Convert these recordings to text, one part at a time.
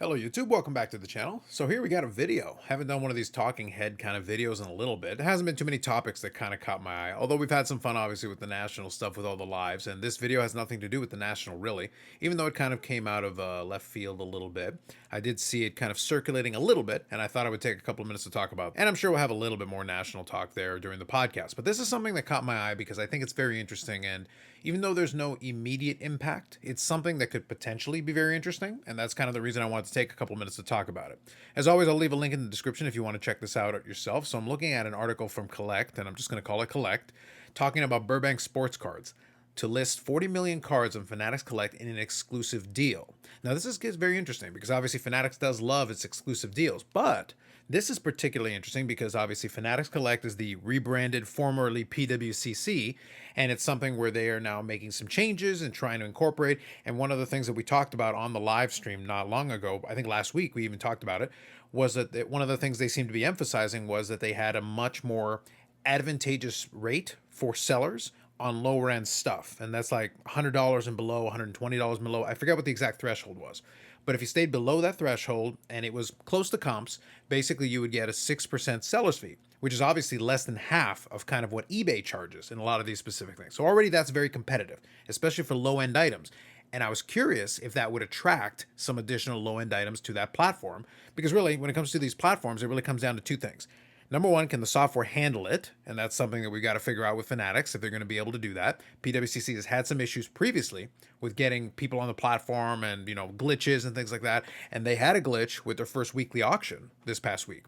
Hello YouTube, welcome back to the channel. So here we got a video. Haven't done one of these talking head kind of videos in a little bit. There hasn't been too many topics that kind of caught my eye, although we've had some fun obviously with the national stuff with all the lives, and this video has nothing to do with the national really, even though it kind of came out of left field a little bit. I did see it kind of circulating a little bit, and I thought I would take a couple of minutes to talk about it. And I'm sure we'll have a little bit more national talk there during the podcast, but this is something that caught my eye because I think it's very interesting, and even though there's no immediate impact, it's something that could potentially be very interesting, and that's kind of the reason I wanted to take a couple minutes to talk about it. As always, I'll leave a link in the description if you want to check this out yourself. So I'm looking at an article from Cllct, and I'm just going to call it Cllct, talking about Burbank Sports Cards to list 40 million cards on Fanatics Collect in an exclusive deal. Now, this is very interesting because obviously Fanatics does love its exclusive deals, but this is particularly interesting because obviously Fanatics Collect is the rebranded formerly PWCC, and it's something where they are now making some changes and trying to incorporate. And one of the things that we talked about on the live stream not long ago, I think last week we even talked about it, was that one of the things they seemed to be emphasizing was that they had a much more advantageous rate for sellers on lower end stuff, and that's like $100 and below, $120 and below. I forget what the exact threshold was, but if you stayed below that threshold and it was close to comps, basically you would get a 6% seller's fee, which is obviously less than half of kind of what eBay charges in a lot of these specific things. So already that's very competitive, especially for low end items. And I was curious if that would attract some additional low end items to that platform, because really when it comes to these platforms, it really comes down to two things. Number one, can the software handle it? And that's something that we got to figure out with Fanatics if they're going to be able to do that. PWCC has had some issues previously with getting people on the platform and, glitches and things like that. And they had a glitch with their first weekly auction this past week.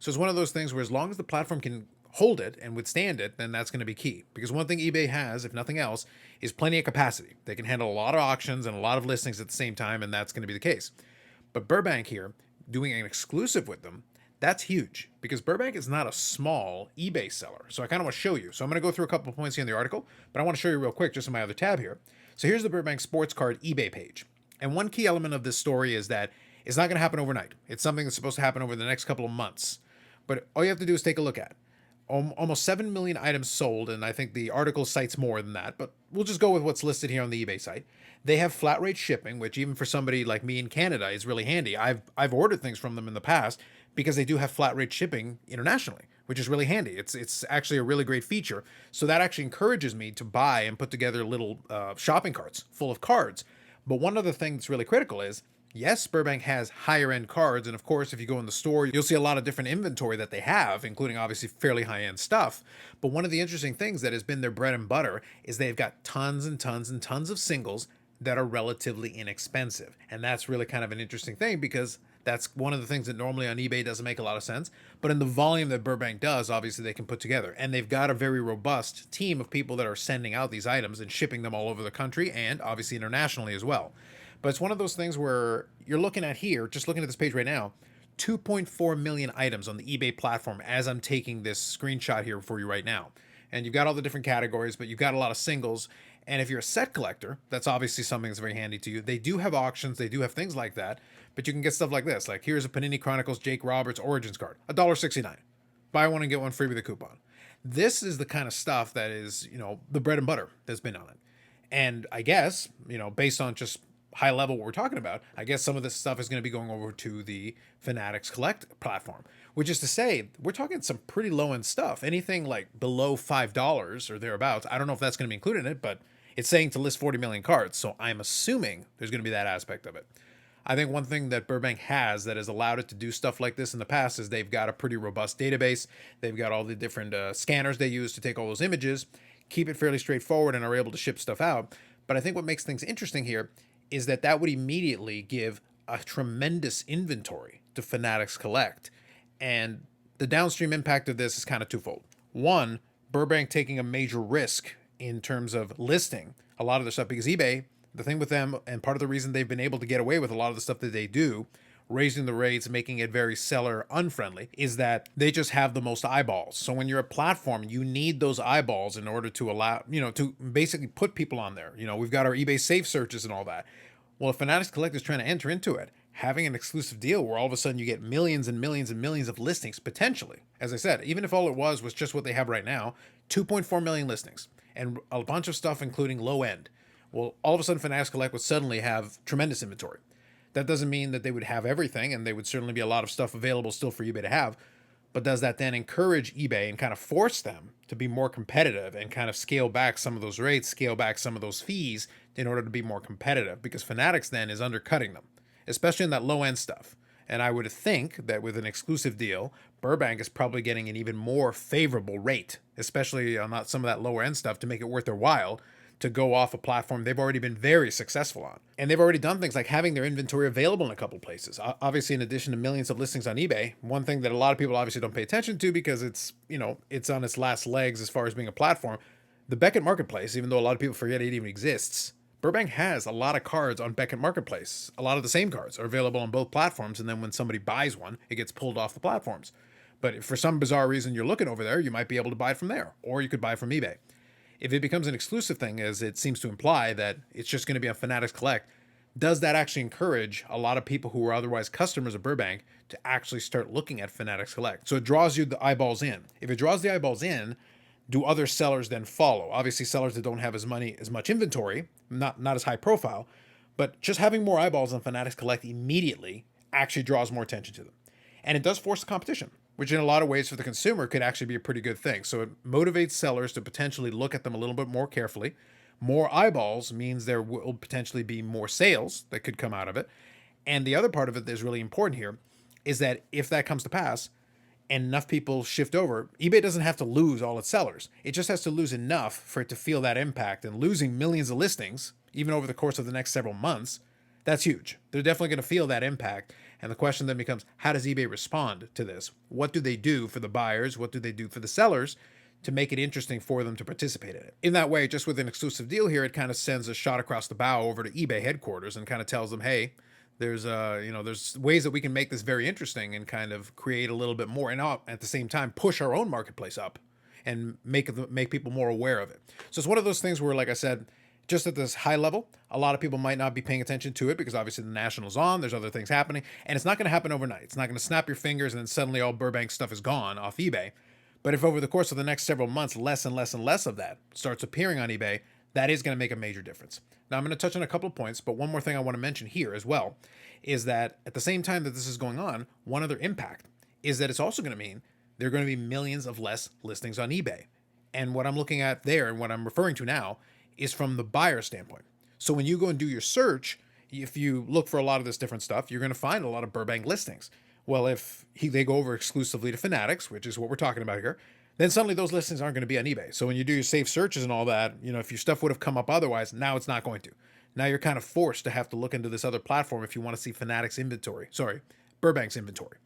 So it's one of those things where as long as the platform can hold it and withstand it, then that's going to be key. Because one thing eBay has, if nothing else, is plenty of capacity. They can handle a lot of auctions and a lot of listings at the same time, and that's going to be the case. But Burbank here, doing an exclusive with them, that's huge because Burbank is not a small eBay seller. So I kind of want to show you. So I'm going to go through a couple of points here in the article, but I want to show you real quick just in my other tab here. So here's the Burbank Sports Card eBay page. And one key element of this story is that it's not going to happen overnight. It's something that's supposed to happen over the next couple of months. But all you have to do is take a look at almost 7 million items sold, and I think the article cites more than that, but we'll just go with what's listed here on the eBay site. They have flat rate shipping, which even for somebody like me in Canada is really handy. I've ordered things from them in the past because they do have flat rate shipping internationally, which is really handy. It's actually a really great feature. So that actually encourages me to buy and put together little shopping carts full of cards. But one other thing that's really critical is, yes, Burbank has higher end cards, and of course, if you go in the store, you'll see a lot of different inventory that they have, including obviously fairly high end stuff. But one of the interesting things that has been their bread and butter is they've got tons and tons and tons of singles that are relatively inexpensive. And that's really kind of an interesting thing because that's one of the things that normally on eBay doesn't make a lot of sense. But in the volume that Burbank does, obviously they can put together. And they've got a very robust team of people that are sending out these items and shipping them all over the country and obviously internationally as well. But it's one of those things where you're looking at here, just looking at this page right now, 2.4 million items on the eBay platform as I'm taking this screenshot here for you right now. And you've got all the different categories, but you've got a lot of singles. And if you're a set collector, that's obviously something that's very handy to you. They do have auctions, they do have things like that, but you can get stuff like this. Like here's a Panini Chronicles Jake Roberts Origins card, $1.69. Buy one and get one free with a coupon. This is the kind of stuff that is, the bread and butter that's been on it. And I guess, based on just high level what we're talking about, I guess some of this stuff is going to be going over to the Fanatics Collect platform, which is to say we're talking some pretty low end stuff. Anything like below $5 or thereabouts. I don't know if that's going to be included in it, but it's saying to list 40 million cards. So I'm assuming there's going to be that aspect of it. I think one thing that Burbank has that has allowed it to do stuff like this in the past is they've got a pretty robust database. They've got all the different scanners they use to take all those images, keep it fairly straightforward, and are able to ship stuff out. But I think what makes things interesting here is that would immediately give a tremendous inventory to Fanatics Collect. And the downstream impact of this is kind of twofold. One, Burbank taking a major risk in terms of listing a lot of their stuff because eBay, the thing with them, and part of the reason they've been able to get away with a lot of the stuff that they do, raising the rates, making it very seller unfriendly, is that they just have the most eyeballs. So when you're a platform, you need those eyeballs in order to allow, to basically put people on there. We've got our eBay safe searches and all that. Well, if Fanatics Collect is trying to enter into it, having an exclusive deal where all of a sudden you get millions and millions and millions of listings, potentially, as I said, even if all it was just what they have right now, 2.4 million listings and a bunch of stuff, including low end. Well, all of a sudden Fanatics Collect would suddenly have tremendous inventory. That doesn't mean that they would have everything, and there would certainly be a lot of stuff available still for eBay to have. But does that then encourage eBay and kind of force them to be more competitive and kind of scale back some of those rates, scale back some of those fees in order to be more competitive? Because Fanatics then is undercutting them, especially in that low end stuff. And I would think that with an exclusive deal, Burbank is probably getting an even more favorable rate, especially on some of that lower end stuff, to make it worth their while to go off a platform they've already been very successful on. And they've already done things like having their inventory available in a couple places. Obviously, in addition to millions of listings on eBay, one thing that a lot of people obviously don't pay attention to because it's, it's on its last legs as far as being a platform, the Beckett Marketplace, even though a lot of people forget it even exists, Burbank has a lot of cards on Beckett Marketplace. A lot of the same cards are available on both platforms, and then when somebody buys one, it gets pulled off the platforms. But if for some bizarre reason you're looking over there, you might be able to buy it from there, or you could buy it from eBay. If it becomes an exclusive thing, as it seems to imply that it's just going to be on Fanatics Collect, does that actually encourage a lot of people who are otherwise customers of Burbank to actually start looking at Fanatics Collect? So it draws you the eyeballs in. If it draws the eyeballs in, do other sellers then follow? Obviously, sellers that don't have as much inventory, not as high profile, but just having more eyeballs on Fanatics Collect immediately actually draws more attention to them. And it does force the competition, which in a lot of ways for the consumer could actually be a pretty good thing. So it motivates sellers to potentially look at them a little bit more carefully. More eyeballs means there will potentially be more sales that could come out of it. And the other part of it that's really important here is that if that comes to pass and enough people shift over, eBay doesn't have to lose all its sellers. It just has to lose enough for it to feel that impact. And losing millions of listings, even over the course of the next several months, that's huge. They're definitely going to feel that impact. And the question then becomes, how does eBay respond to this? What do they do for the buyers? What do they do for the sellers to make it interesting for them to participate in it? In that way, just with an exclusive deal here, it kind of sends a shot across the bow over to eBay headquarters and kind of tells them, hey, there's ways that we can make this very interesting and kind of create a little bit more, and at the same time push our own marketplace up and make people more aware of it. So it's one of those things where, like I said, just at this high level, a lot of people might not be paying attention to it because obviously the National's on, there's other things happening, and it's not going to happen overnight. It's not going to snap your fingers and then suddenly all Burbank stuff is gone off eBay. But if over the course of the next several months, less and less and less of that starts appearing on eBay, that is going to make a major difference. Now, I'm going to touch on a couple of points, but one more thing I want to mention here as well is that at the same time that this is going on, one other impact is that it's also going to mean there are going to be millions of less listings on eBay. And what I'm looking at there and what I'm referring to now is from the buyer standpoint. So when you go and do your search, if you look for a lot of this different stuff, you're going to find a lot of Burbank listings. Well, if they go over exclusively to Fanatics, which is what we're talking about here, then suddenly those listings aren't going to be on eBay. So when you do your safe searches and all that, if your stuff would have come up otherwise, now it's not going to. Now you're kind of forced to have to look into this other platform if you want to see Burbank's inventory.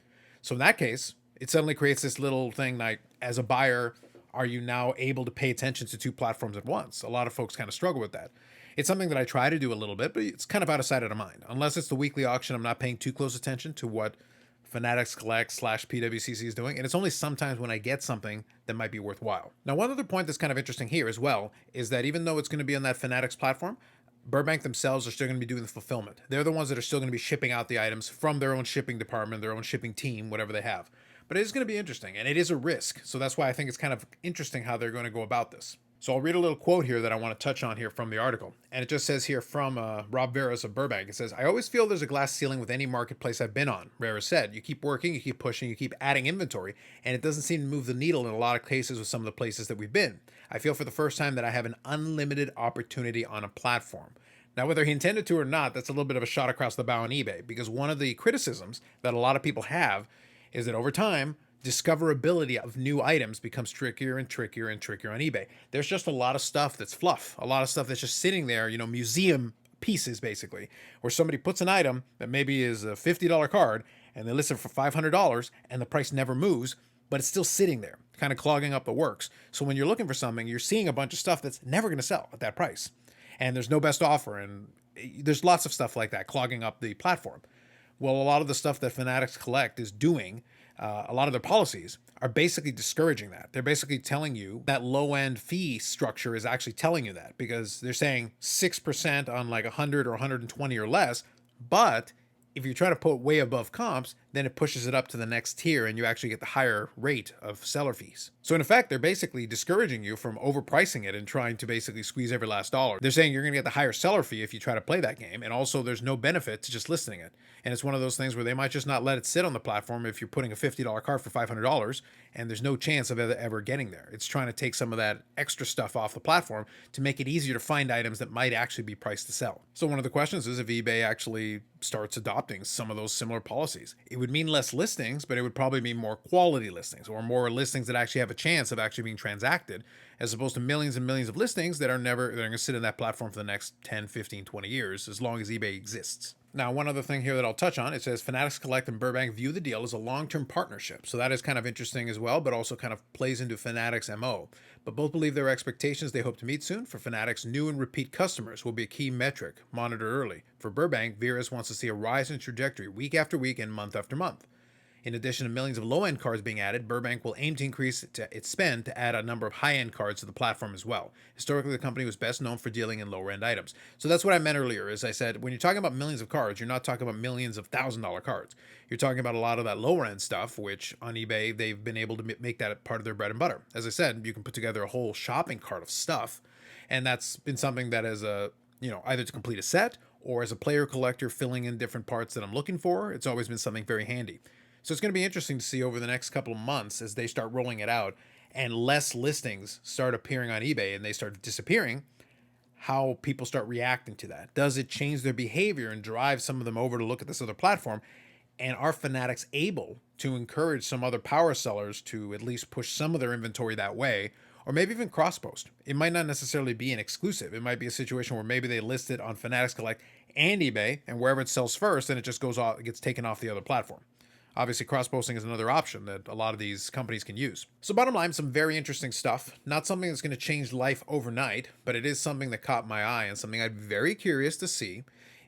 So in that case, it suddenly creates this little thing like, as a buyer, are you now able to pay attention to two platforms at once? A lot of folks kind of struggle with that. It's something that I try to do a little bit, but it's kind of out of sight, out of mind. Unless it's the weekly auction, I'm not paying too close attention to what Fanatics Collect / PWCC is doing. And it's only sometimes when I get something that might be worthwhile. Now, one other point that's kind of interesting here as well is that even though it's going to be on that Fanatics platform, Burbank themselves are still going to be doing the fulfillment. They're the ones that are still going to be shipping out the items from their own shipping department, their own shipping team, whatever they have. But it is going to be interesting, and it is a risk. So that's why I think it's kind of interesting how they're going to go about this. So I'll read a little quote here that I want to touch on here from the article. And it just says here from Rob Veras of Burbank. It says, I always feel there's a glass ceiling with any marketplace I've been on. Veras said, you keep working, you keep pushing, you keep adding inventory, and it doesn't seem to move the needle in a lot of cases with some of the places that we've been. I feel for the first time that I have an unlimited opportunity on a platform. Now, whether he intended to or not, that's a little bit of a shot across the bow on eBay, because one of the criticisms that a lot of people have is that over time, discoverability of new items becomes trickier and trickier and trickier on eBay. There's just a lot of stuff that's fluff, a lot of stuff that's just sitting there, museum pieces basically, where somebody puts an item that maybe is a $50 card and they list it for $500 and the price never moves, but it's still sitting there, kind of clogging up the works. So when you're looking for something, you're seeing a bunch of stuff that's never going to sell at that price. And there's no best offer, and there's lots of stuff like that clogging up the platform. Well, a lot of the stuff that Fanatics Collect is doing, a lot of their policies are basically discouraging that. They're basically telling you that low-end fee structure is actually telling you that, because they're saying 6% on like 100 or 120 or less, but if you try to put way above comps, then it pushes it up to the next tier and you actually get the higher rate of seller fees. So in effect, they're basically discouraging you from overpricing it and trying to basically squeeze every last dollar. They're saying you're going to get the higher seller fee if you try to play that game. And also there's no benefit to just listing it. And it's one of those things where they might just not let it sit on the platform if you're putting a $50 card for $500 and there's no chance of ever getting there. It's trying to take some of that extra stuff off the platform to make it easier to find items that might actually be priced to sell. So one of the questions is if eBay actually starts adopting some of those similar policies. It would mean less listings, but it would probably mean more quality listings or more listings that actually have a chance of actually being transacted, as opposed to millions and millions of listings that are going to sit in that platform for the next 10, 15, 20 years, as long as eBay exists. Now, one other thing here that I'll touch on, it says Fanatics Collect and Burbank view the deal as a long-term partnership. So that is kind of interesting as well, but also kind of plays into Fanatics' MO. But both believe their expectations they hope to meet soon. For Fanatics, new and repeat customers will be a key metric, monitored early. For Burbank, Virus wants to see a rise in trajectory week after week and month after month. In addition to millions of low-end cards being added, Burbank will aim to increase its spend to add a number of high-end cards to the platform as well. Historically, the company was best known for dealing in lower-end items. So that's what I meant earlier, is I said, when you're talking about millions of cards, you're not talking about millions of $1,000 cards. You're talking about a lot of that lower-end stuff, which on eBay, they've been able to make that part of their bread and butter. As I said, you can put together a whole shopping cart of stuff, and that's been something that is either to complete a set or as a player collector filling in different parts that I'm looking for. It's always been something very handy. So it's going to be interesting to see over the next couple of months as they start rolling it out and less listings start appearing on eBay and they start disappearing, how people start reacting to that. Does it change their behavior and drive some of them over to look at this other platform? And are Fanatics able to encourage some other power sellers to at least push some of their inventory that way, or maybe even cross-post? It might not necessarily be an exclusive. It might be a situation where maybe they list it on Fanatics Collect and eBay, and wherever it sells first, then it just goes off, it gets taken off the other platform. Obviously, cross-posting is another option that a lot of these companies can use. So bottom line, some very interesting stuff. Not something that's going to change life overnight, but it is something that caught my eye and something I'm very curious to see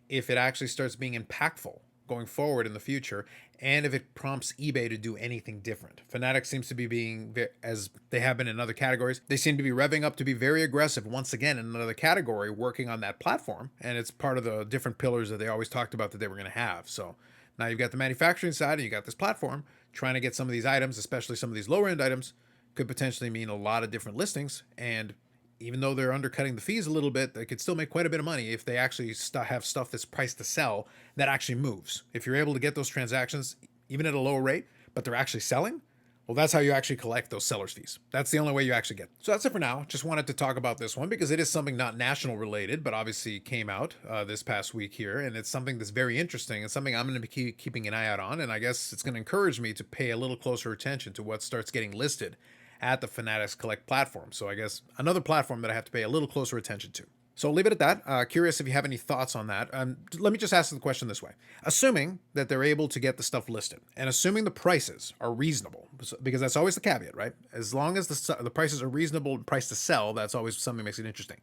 if it actually starts being impactful going forward in the future, and if it prompts eBay to do anything different. Fanatics seems to be being, as they have been in other categories, they seem to be revving up to be very aggressive once again in another category, working on that platform, and it's part of the different pillars that they always talked about that they were going to have. So now you've got the manufacturing side and you got this platform trying to get some of these items, especially some of these lower end items, could potentially mean a lot of different listings. And even though they're undercutting the fees a little bit, they could still make quite a bit of money if they actually have stuff that's priced to sell that actually moves. If you're able to get those transactions, even at a lower rate, but they're actually selling, well, that's how you actually collect those sellers fees. That's the only way you actually get. So that's it for now. Just wanted to talk about this one because it is something not national related, but obviously came out this past week here. And it's something that's very interesting and something I'm going to be keeping an eye out on. And I guess it's going to encourage me to pay a little closer attention to what starts getting listed at the Fanatics Collect platform. So I guess another platform that I have to pay a little closer attention to. So I'll leave it at that. Curious if you have any thoughts on that. Let me just ask the question this way. Assuming that they're able to get the stuff listed and assuming the prices are reasonable, because that's always the caveat, right? As long as the prices are reasonable and price to sell, that's always something that makes it interesting.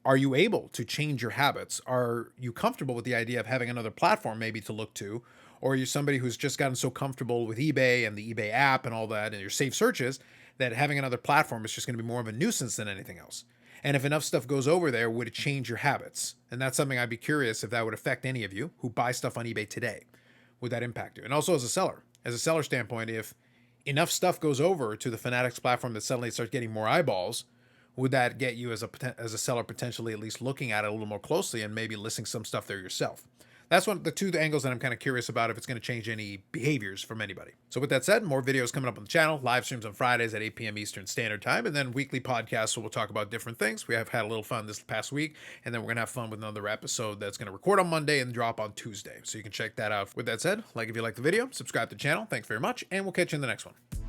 Are you able to change your habits? Are you comfortable with the idea of having another platform maybe to look to? Or are you somebody who's just gotten so comfortable with eBay and the eBay app and all that and your safe searches that having another platform is just going to be more of a nuisance than anything else? And if enough stuff goes over there, would it change your habits? And that's something I'd be curious if that would affect any of you who buy stuff on eBay today. Would that impact you? And also as a seller standpoint, if enough stuff goes over to the Fanatics platform that suddenly starts getting more eyeballs, would that get you as a seller potentially at least looking at it a little more closely and maybe listing some stuff there yourself? That's one of the two angles that I'm kind of curious about, if it's going to change any behaviors from anybody. So with that said, more videos coming up on the channel, live streams on Fridays at 8 p.m. Eastern Standard Time, and then weekly podcasts where we'll talk about different things. We have had a little fun this past week, and then we're going to have fun with another episode that's going to record on Monday and drop on Tuesday. So you can check that out. With that said, if you like the video, subscribe to the channel. Thanks very much, and we'll catch you in the next one.